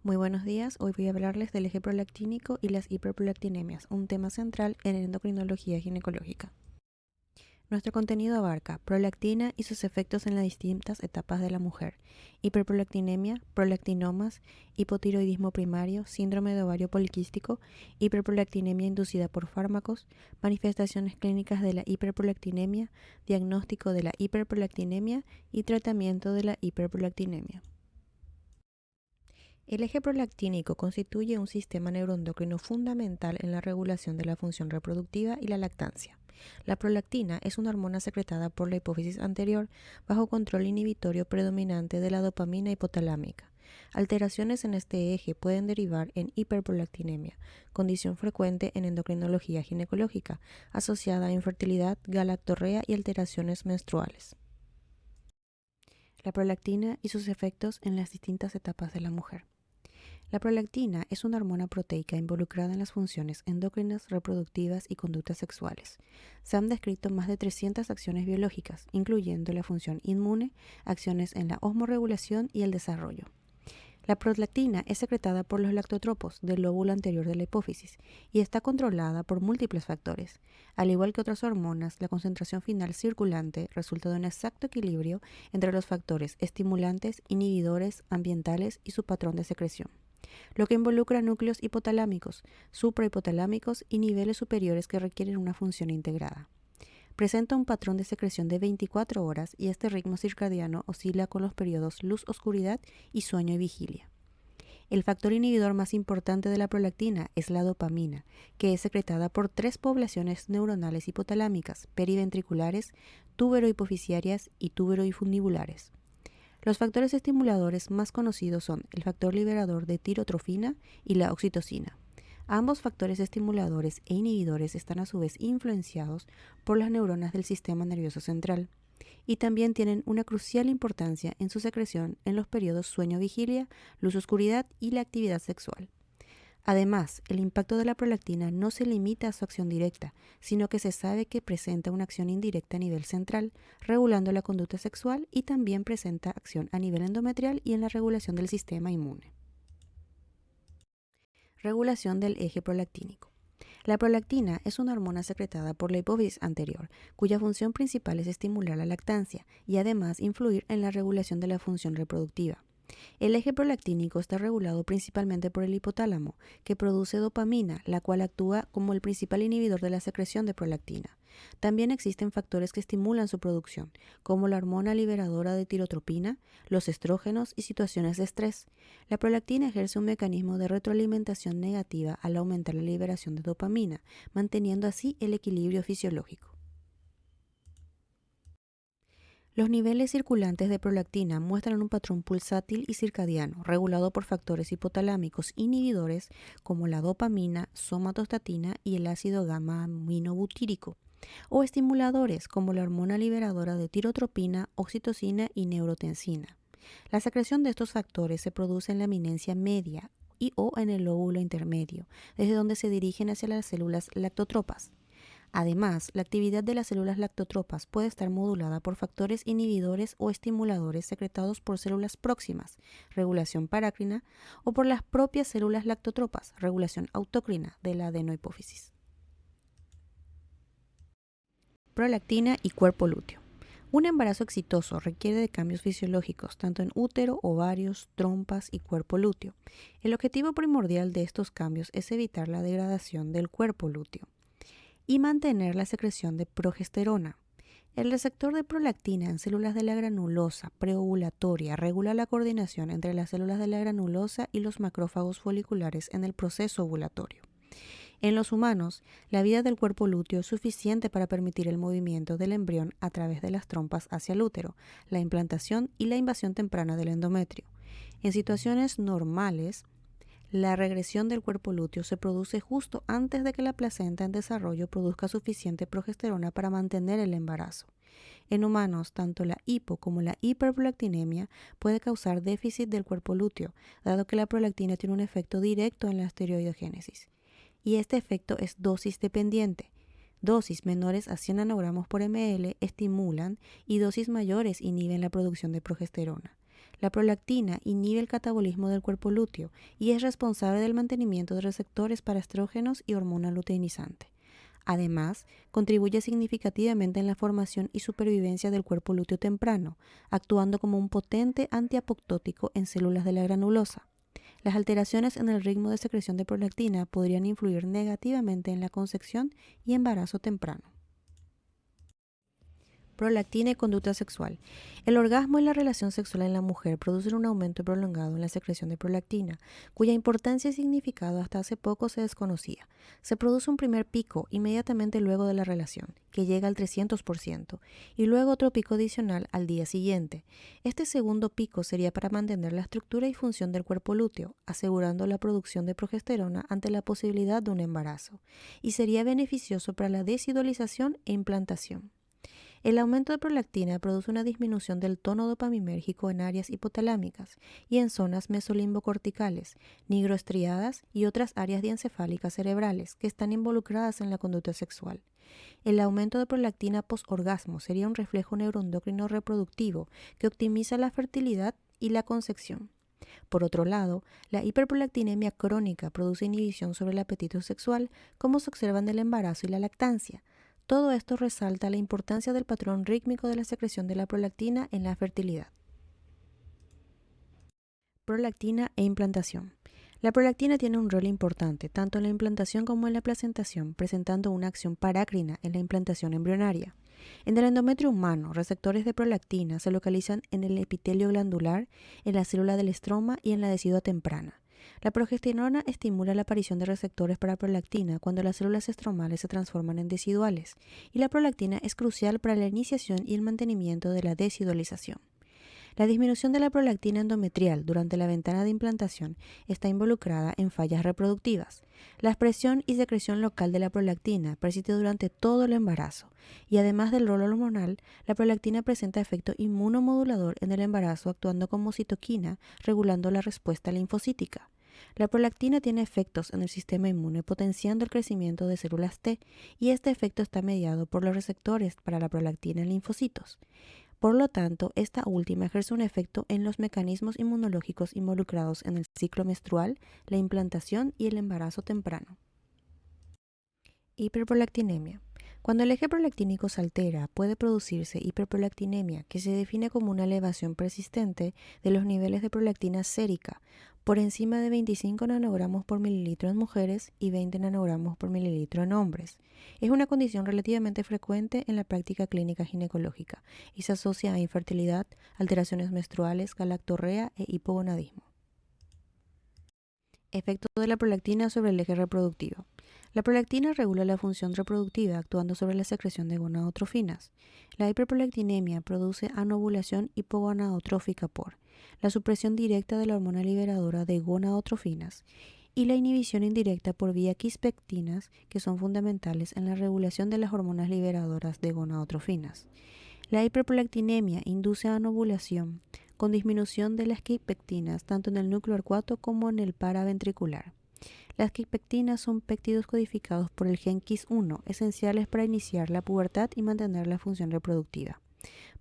Muy buenos días, hoy voy a hablarles del eje prolactínico y las hiperprolactinemias, un tema central en endocrinología ginecológica. Nuestro contenido abarca prolactina y sus efectos en las distintas etapas de la mujer, hiperprolactinemia, prolactinomas, hipotiroidismo primario, síndrome de ovario poliquístico, hiperprolactinemia inducida por fármacos, manifestaciones clínicas de la hiperprolactinemia, diagnóstico de la hiperprolactinemia y tratamiento de la hiperprolactinemia. El eje prolactínico constituye un sistema neuroendocrino fundamental en la regulación de la función reproductiva y la lactancia. La prolactina es una hormona secretada por la hipófisis anterior bajo control inhibitorio predominante de la dopamina hipotalámica. Alteraciones en este eje pueden derivar en hiperprolactinemia, condición frecuente en endocrinología ginecológica, asociada a infertilidad, galactorrea y alteraciones menstruales. La prolactina y sus efectos en las distintas etapas de la mujer. La prolactina es una hormona proteica involucrada en las funciones endocrinas, reproductivas y conductas sexuales. Se han descrito más de 300 acciones biológicas, incluyendo la función inmune, acciones en la osmorregulación y el desarrollo. La prolactina es secretada por los lactotropos del lóbulo anterior de la hipófisis y está controlada por múltiples factores. Al igual que otras hormonas, la concentración final circulante resulta de un exacto equilibrio entre los factores estimulantes, inhibidores, ambientales y su patrón de secreción, lo que involucra núcleos hipotalámicos, suprahipotalámicos y niveles superiores que requieren una función integrada. Presenta un patrón de secreción de 24 horas y este ritmo circadiano oscila con los periodos luz-oscuridad y sueño y vigilia. El factor inhibidor más importante de la prolactina es la dopamina, que es secretada por 3 poblaciones neuronales hipotalámicas, periventriculares, túbero-hipofisiarias y túbero-infundibulares. Los factores estimuladores más conocidos son el factor liberador de tirotrofina y la oxitocina. Ambos factores estimuladores e inhibidores están a su vez influenciados por las neuronas del sistema nervioso central y también tienen una crucial importancia en su secreción en los periodos sueño-vigilia, luz-oscuridad y la actividad sexual. Además, el impacto de la prolactina no se limita a su acción directa, sino que se sabe que presenta una acción indirecta a nivel central, regulando la conducta sexual y también presenta acción a nivel endometrial y en la regulación del sistema inmune. Regulación del eje prolactínico. La prolactina es una hormona secretada por la hipófisis anterior, cuya función principal es estimular la lactancia y además influir en la regulación de la función reproductiva. El eje prolactínico está regulado principalmente por el hipotálamo, que produce dopamina, la cual actúa como el principal inhibidor de la secreción de prolactina. También existen factores que estimulan su producción, como la hormona liberadora de tirotropina, los estrógenos y situaciones de estrés. La prolactina ejerce un mecanismo de retroalimentación negativa al aumentar la liberación de dopamina, manteniendo así el equilibrio fisiológico. Los niveles circulantes de prolactina muestran un patrón pulsátil y circadiano, regulado por factores hipotalámicos inhibidores como la dopamina, somatostatina y el ácido gamma-aminobutírico, o estimuladores como la hormona liberadora de tirotropina, oxitocina y neurotensina. La secreción de estos factores se produce en la eminencia media y o en el lóbulo intermedio, desde donde se dirigen hacia las células lactotropas. Además, la actividad de las células lactotropas puede estar modulada por factores inhibidores o estimuladores secretados por células próximas, regulación parácrina, o por las propias células lactotropas, regulación autócrina de la adenohipófisis. Prolactina y cuerpo lúteo. Un embarazo exitoso requiere de cambios fisiológicos tanto en útero, ovarios, trompas y cuerpo lúteo. El objetivo primordial de estos cambios es evitar la degradación del cuerpo lúteo y mantener la secreción de progesterona. El receptor de prolactina en células de la granulosa preovulatoria regula la coordinación entre las células de la granulosa y los macrófagos foliculares en el proceso ovulatorio. En los humanos, la vida del cuerpo lúteo es suficiente para permitir el movimiento del embrión a través de las trompas hacia el útero, la implantación y la invasión temprana del endometrio. En situaciones normales, la regresión del cuerpo lúteo se produce justo antes de que la placenta en desarrollo produzca suficiente progesterona para mantener el embarazo. En humanos, tanto la hipo como la hiperprolactinemia puede causar déficit del cuerpo lúteo, dado que la prolactina tiene un efecto directo en la esteroidogénesis. Y este efecto es dosis dependiente. Dosis menores a 100 nanogramos por ml estimulan y dosis mayores inhiben la producción de progesterona. La prolactina inhibe el catabolismo del cuerpo lúteo y es responsable del mantenimiento de receptores para estrógenos y hormona luteinizante. Además, contribuye significativamente en la formación y supervivencia del cuerpo lúteo temprano, actuando como un potente antiapoptótico en células de la granulosa. Las alteraciones en el ritmo de secreción de prolactina podrían influir negativamente en la concepción y embarazo temprano. Prolactina y conducta sexual. El orgasmo en la relación sexual en la mujer produce un aumento prolongado en la secreción de prolactina, cuya importancia y significado hasta hace poco se desconocía. Se produce un primer pico inmediatamente luego de la relación, que llega al 300%, y luego otro pico adicional al día siguiente. Este segundo pico sería para mantener la estructura y función del cuerpo lúteo, asegurando la producción de progesterona ante la posibilidad de un embarazo, y sería beneficioso para la desidualización e implantación. El aumento de prolactina produce una disminución del tono dopaminérgico en áreas hipotalámicas y en zonas mesolimbocorticales, nigroestriadas y otras áreas diencefálicas cerebrales que están involucradas en la conducta sexual. El aumento de prolactina posorgasmo sería un reflejo neuroendocrino reproductivo que optimiza la fertilidad y la concepción. Por otro lado, la hiperprolactinemia crónica produce inhibición sobre el apetito sexual, como se observa en el embarazo y la lactancia. Todo esto resalta la importancia del patrón rítmico de la secreción de la prolactina en la fertilidad. Prolactina e implantación. La prolactina tiene un rol importante tanto en la implantación como en la placentación, presentando una acción parácrina en la implantación embrionaria. En el endometrio humano, receptores de prolactina se localizan en el epitelio glandular, en la célula del estroma y en la decidua temprana. La progesterona estimula la aparición de receptores para prolactina cuando las células estromales se transforman en deciduales, y la prolactina es crucial para la iniciación y el mantenimiento de la decidualización. La disminución de la prolactina endometrial durante la ventana de implantación está involucrada en fallas reproductivas. La expresión y secreción local de la prolactina persiste durante todo el embarazo, y además del rol hormonal, la prolactina presenta efecto inmunomodulador en el embarazo, actuando como citoquina, regulando la respuesta linfocítica. La prolactina tiene efectos en el sistema inmune, potenciando el crecimiento de células T, y este efecto está mediado por los receptores para la prolactina en linfocitos. Por lo tanto, esta última ejerce un efecto en los mecanismos inmunológicos involucrados en el ciclo menstrual, la implantación y el embarazo temprano. Hiperprolactinemia. Cuando el eje prolactínico se altera, puede producirse hiperprolactinemia, que se define como una elevación persistente de los niveles de prolactina sérica por encima de 25 nanogramos por mililitro en mujeres y 20 nanogramos por mililitro en hombres. Es una condición relativamente frecuente en la práctica clínica ginecológica y se asocia a infertilidad, alteraciones menstruales, galactorrea e hipogonadismo. Efecto de la prolactina sobre el eje reproductivo. La prolactina regula la función reproductiva actuando sobre la secreción de gonadotrofinas. La hiperprolactinemia produce anovulación hipogonadotrófica por la supresión directa de la hormona liberadora de gonadotrofinas y la inhibición indirecta por vía quispectinas, que son fundamentales en la regulación de las hormonas liberadoras de gonadotrofinas. La hiperprolactinemia induce a anovulación con disminución de las quispectinas tanto en el núcleo arcuato como en el paraventricular. Las quispectinas son péptidos codificados por el gen Kis1, esenciales para iniciar la pubertad y mantener la función reproductiva.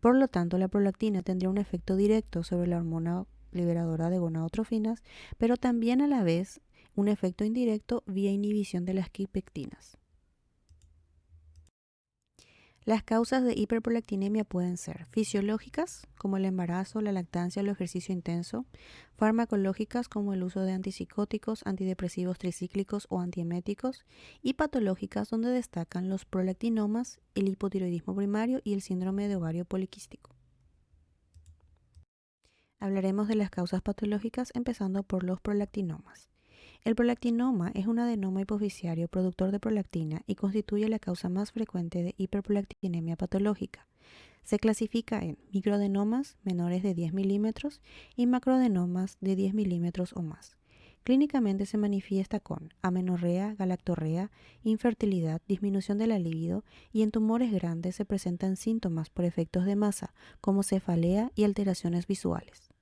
Por lo tanto, la prolactina tendría un efecto directo sobre la hormona liberadora de gonadotrofinas, pero también a la vez un efecto indirecto vía inhibición de las quispectinas. Las causas de hiperprolactinemia pueden ser fisiológicas, como el embarazo, la lactancia o el ejercicio intenso, farmacológicas, como el uso de antipsicóticos, antidepresivos tricíclicos o antieméticos, y patológicas, donde destacan los prolactinomas, el hipotiroidismo primario y el síndrome de ovario poliquístico. Hablaremos de las causas patológicas, empezando por los prolactinomas. El prolactinoma es un adenoma hipofisiario productor de prolactina y constituye la causa más frecuente de hiperprolactinemia patológica. Se clasifica en microadenomas menores de 10 milímetros y macroadenomas de 10 milímetros o más. Clínicamente se manifiesta con amenorrea, galactorrea, infertilidad, disminución de la libido, y en tumores grandes se presentan síntomas por efectos de masa, como cefalea y alteraciones visuales.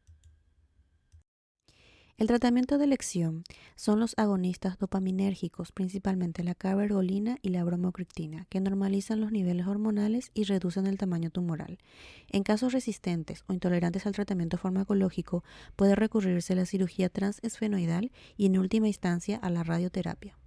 El tratamiento de elección son los agonistas dopaminérgicos, principalmente la cabergolina y la bromocriptina, que normalizan los niveles hormonales y reducen el tamaño tumoral. En casos resistentes o intolerantes al tratamiento farmacológico, puede recurrirse a la cirugía transesfenoidal y, en última instancia, a la radioterapia.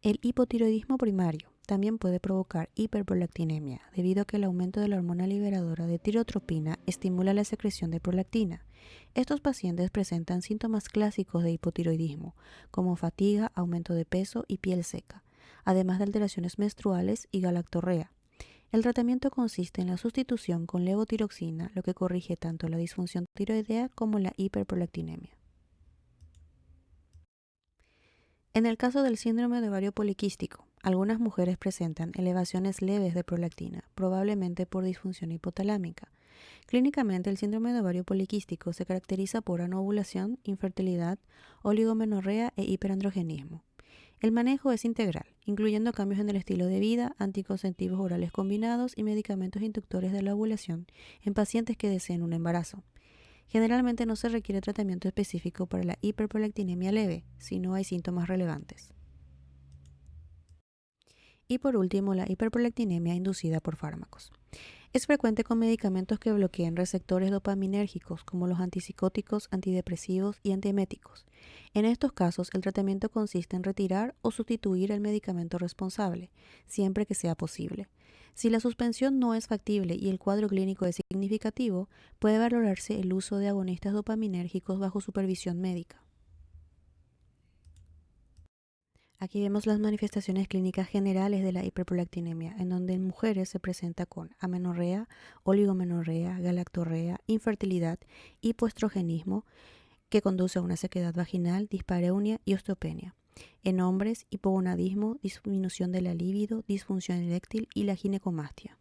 El hipotiroidismo primario también puede provocar hiperprolactinemia, debido a que el aumento de la hormona liberadora de tirotropina estimula la secreción de prolactina. Estos pacientes presentan síntomas clásicos de hipotiroidismo, como fatiga, aumento de peso y piel seca, además de alteraciones menstruales y galactorrea. El tratamiento consiste en la sustitución con levotiroxina, lo que corrige tanto la disfunción tiroidea como la hiperprolactinemia. En el caso del síndrome de ovario poliquístico, algunas mujeres presentan elevaciones leves de prolactina, probablemente por disfunción hipotalámica. Clínicamente, el síndrome de ovario poliquístico se caracteriza por anovulación, infertilidad, oligomenorrea e hiperandrogenismo. El manejo es integral, incluyendo cambios en el estilo de vida, anticonceptivos orales combinados y medicamentos inductores de la ovulación en pacientes que deseen un embarazo. Generalmente no se requiere tratamiento específico para la hiperprolactinemia leve, si no hay síntomas relevantes. Y por último, la hiperprolactinemia inducida por fármacos. Es frecuente con medicamentos que bloquean receptores dopaminérgicos, como los antipsicóticos, antidepresivos y antieméticos. En estos casos, el tratamiento consiste en retirar o sustituir el medicamento responsable, siempre que sea posible. Si la suspensión no es factible y el cuadro clínico es significativo, puede valorarse el uso de agonistas dopaminérgicos bajo supervisión médica. Aquí vemos las manifestaciones clínicas generales de la hiperprolactinemia, en donde en mujeres se presenta con amenorrea, oligomenorrea, galactorrea, infertilidad, hipoestrogenismo, que conduce a una sequedad vaginal, dispareunia y osteopenia. En hombres, hipogonadismo, disminución de la libido, disfunción eréctil y la ginecomastia.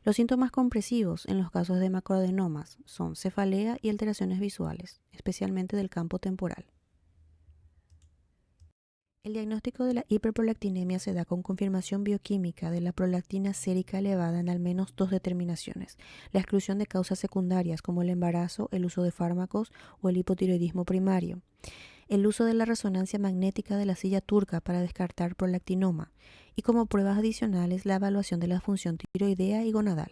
Los síntomas compresivos en los casos de macroadenomas son cefalea y alteraciones visuales, especialmente del campo temporal. El diagnóstico de la hiperprolactinemia se da con confirmación bioquímica de la prolactina sérica elevada en al menos dos determinaciones: la exclusión de causas secundarias como el embarazo, el uso de fármacos o el hipotiroidismo primario, el uso de la resonancia magnética de la silla turca para descartar prolactinoma y, como pruebas adicionales, la evaluación de la función tiroidea y gonadal.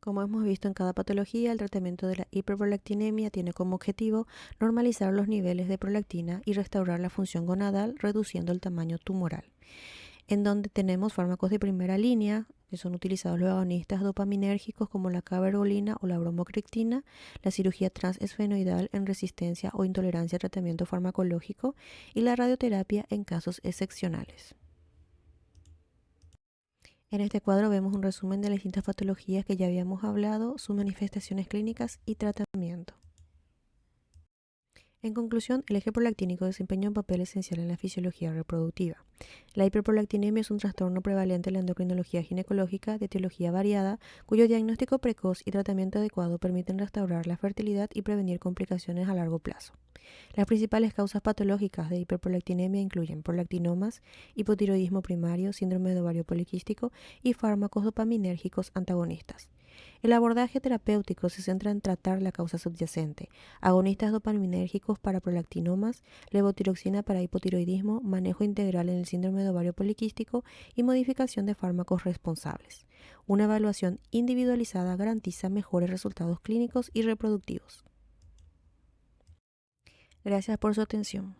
Como hemos visto en cada patología, el tratamiento de la hiperprolactinemia tiene como objetivo normalizar los niveles de prolactina y restaurar la función gonadal, reduciendo el tamaño tumoral. En donde tenemos fármacos de primera línea, que son utilizados los agonistas dopaminérgicos como la cabergolina o la bromocriptina, la cirugía transesfenoidal en resistencia o intolerancia a tratamiento farmacológico y la radioterapia en casos excepcionales. En este cuadro vemos un resumen de las distintas patologías que ya habíamos hablado, sus manifestaciones clínicas y tratamiento. En conclusión, el eje prolactínico desempeña un papel esencial en la fisiología reproductiva. La hiperprolactinemia es un trastorno prevalente en la endocrinología ginecológica de etiología variada, cuyo diagnóstico precoz y tratamiento adecuado permiten restaurar la fertilidad y prevenir complicaciones a largo plazo. Las principales causas patológicas de hiperprolactinemia incluyen prolactinomas, hipotiroidismo primario, síndrome de ovario poliquístico y fármacos dopaminérgicos antagonistas. El abordaje terapéutico se centra en tratar la causa subyacente: agonistas dopaminérgicos para prolactinomas, levotiroxina para hipotiroidismo, manejo integral en el síndrome de ovario poliquístico y modificación de fármacos responsables. Una evaluación individualizada garantiza mejores resultados clínicos y reproductivos. Gracias por su atención.